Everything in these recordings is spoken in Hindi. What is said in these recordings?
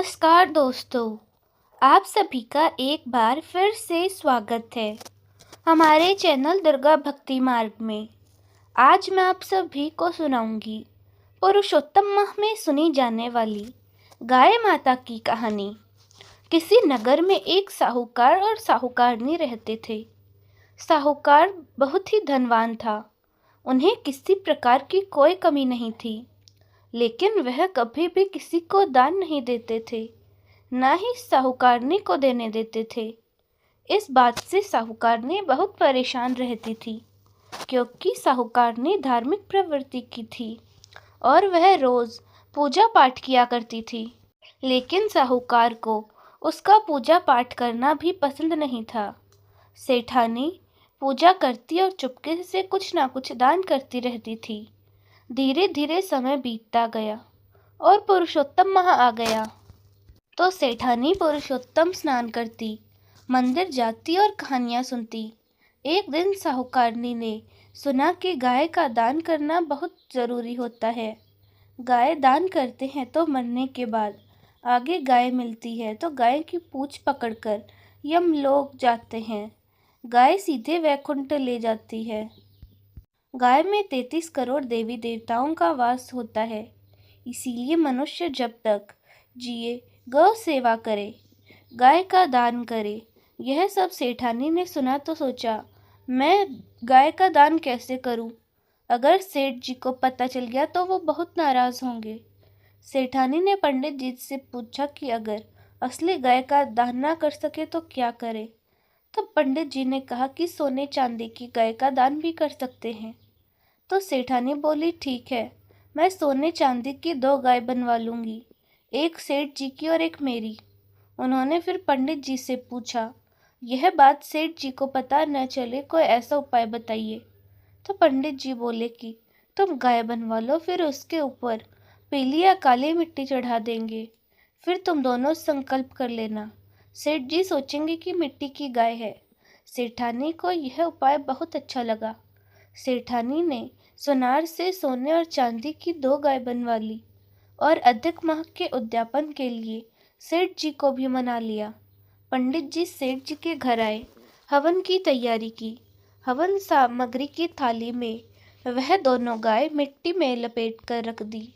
नमस्कार दोस्तों, आप सभी का एक बार फिर से स्वागत है हमारे चैनल दुर्गा भक्ति मार्ग में। आज मैं आप सभी को सुनाऊंगी पुरुषोत्तम माह में सुनी जाने वाली गाय माता की कहानी। किसी नगर में एक साहूकार और साहूकारनी रहते थे। साहूकार बहुत ही धनवान था। उन्हें किसी प्रकार की कोई कमी नहीं थी, लेकिन वह कभी भी किसी को दान नहीं देते थे, ना ही साहूकारनी को देने देते थे। इस बात से साहूकारनी बहुत परेशान रहती थी, क्योंकि साहूकारनी धार्मिक प्रवृत्ति की थी और वह रोज पूजा पाठ किया करती थी। लेकिन साहूकार को उसका पूजा पाठ करना भी पसंद नहीं था। सेठानी पूजा करती और चुपके से कुछ ना कुछ दान करती रहती थी। धीरे धीरे समय बीतता गया और पुरुषोत्तम माह आ गया तो सेठानी पुरुषोत्तम स्नान करती, मंदिर जाती और कहानियाँ सुनती। एक दिन साहूकारनी ने सुना कि गाय का दान करना बहुत ज़रूरी होता है। गाय दान करते हैं तो मरने के बाद आगे गाय मिलती है, तो गाय की पूंछ पकड़कर यमलोक जाते हैं। गाय सीधे वैकुंठ ले जाती है। गाय में 33 करोड़ देवी देवताओं का वास होता है, इसीलिए मनुष्य जब तक जिए गौ सेवा करे, गाय का दान करे। यह सब सेठानी ने सुना तो सोचा, मैं गाय का दान कैसे करूं? अगर सेठ जी को पता चल गया तो वो बहुत नाराज होंगे। सेठानी ने पंडित जी से पूछा कि अगर असली गाय का दान ना कर सके तो क्या करे? तो पंडित जी ने कहा कि सोने चांदी की गाय का दान भी कर सकते हैं। तो सेठानी बोली, ठीक है, मैं सोने चांदी की 2 गाय बनवा लूंगी, एक सेठ जी की और एक मेरी। उन्होंने फिर पंडित जी से पूछा, यह बात सेठ जी को पता न चले, कोई ऐसा उपाय बताइए। तो पंडित जी बोले कि तुम गाय बनवा लो, फिर उसके ऊपर पीली या काली मिट्टी चढ़ा देंगे, फिर तुम दोनों संकल्प कर लेना। सेठ जी सोचेंगे कि मिट्टी की गाय है। सेठानी को यह उपाय बहुत अच्छा लगा। सेठानी ने सुनार से सोने और चांदी की 2 गाय बनवा ली और अधिक माह के उद्यापन के लिए सेठ जी को भी मना लिया। पंडित जी सेठ जी के घर आए, हवन की तैयारी की। हवन सामग्री की थाली में वह दोनों गाय मिट्टी में लपेट कर रख दी।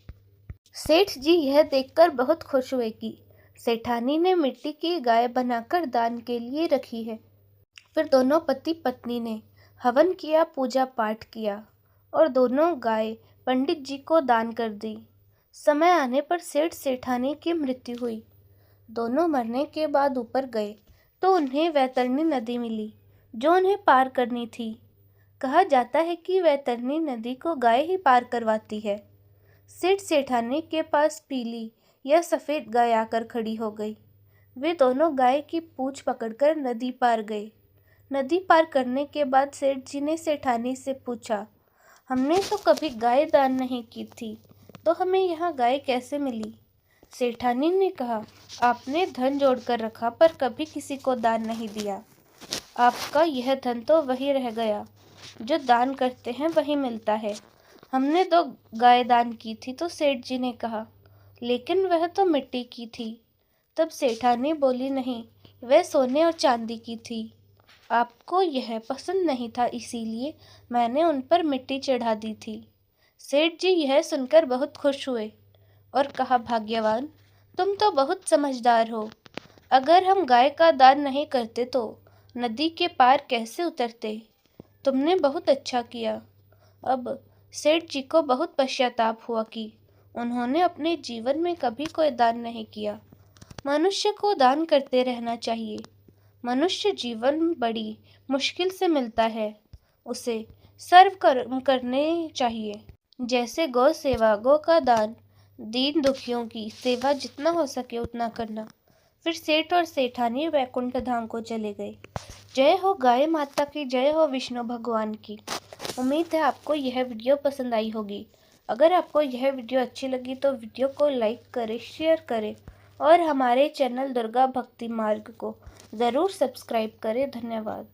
सेठ जी यह देखकर बहुत खुश हुए कि सेठानी ने मिट्टी की गाय बनाकर दान के लिए रखी है। फिर दोनों पति पत्नी ने हवन किया, पूजा पाठ किया और दोनों गाय पंडित जी को दान कर दी। समय आने पर सेठ सेठानी की मृत्यु हुई। दोनों मरने के बाद ऊपर गए तो उन्हें वैतरणी नदी मिली, जो उन्हें पार करनी थी। कहा जाता है कि वैतरणी नदी को गाय ही पार करवाती है। सेठ सेठानी के पास पीली या सफ़ेद गाय आकर खड़ी हो गई। वे दोनों गाय की पूंछ पकड़कर नदी पार गए। नदी पार करने के बाद सेठ जी ने सेठानी से पूछा, हमने तो कभी गाय दान नहीं की थी, तो हमें यहाँ गाय कैसे मिली? सेठानी ने कहा, आपने धन जोड़ कर रखा पर कभी किसी को दान नहीं दिया। आपका यह धन तो वही रह गया, जो दान करते हैं वही मिलता है। हमने तो गाय दान की थी। तो सेठ जी ने कहा, लेकिन वह तो मिट्टी की थी। तब सेठानी बोली, नहीं, वह सोने और चांदी की थी। आपको यह पसंद नहीं था, इसीलिए मैंने उन पर मिट्टी चढ़ा दी थी। सेठ जी यह सुनकर बहुत खुश हुए और कहा, भाग्यवान, तुम तो बहुत समझदार हो। अगर हम गाय का दान नहीं करते तो नदी के पार कैसे उतरते? तुमने बहुत अच्छा किया। अब सेठ जी को बहुत पश्चाताप हुआ कि उन्होंने अपने जीवन में कभी कोई दान नहीं किया। मनुष्य को दान करते रहना चाहिए। मनुष्य जीवन बड़ी मुश्किल से मिलता है, उसे सर्व कर्म करने चाहिए, जैसे गौ सेवा, गौ का दान, दीन दुखियों की सेवा, जितना हो सके उतना करना। फिर सेठ और सेठानी वैकुंठ धाम को चले गए। जय हो गाय माता की, जय हो विष्णु भगवान की। उम्मीद है आपको यह वीडियो पसंद आई होगी। अगर आपको यह वीडियो अच्छी लगी तो वीडियो को लाइक करें, शेयर करें और हमारे चैनल दुर्गा भक्ति मार्ग को ज़रूर सब्सक्राइब करें। धन्यवाद।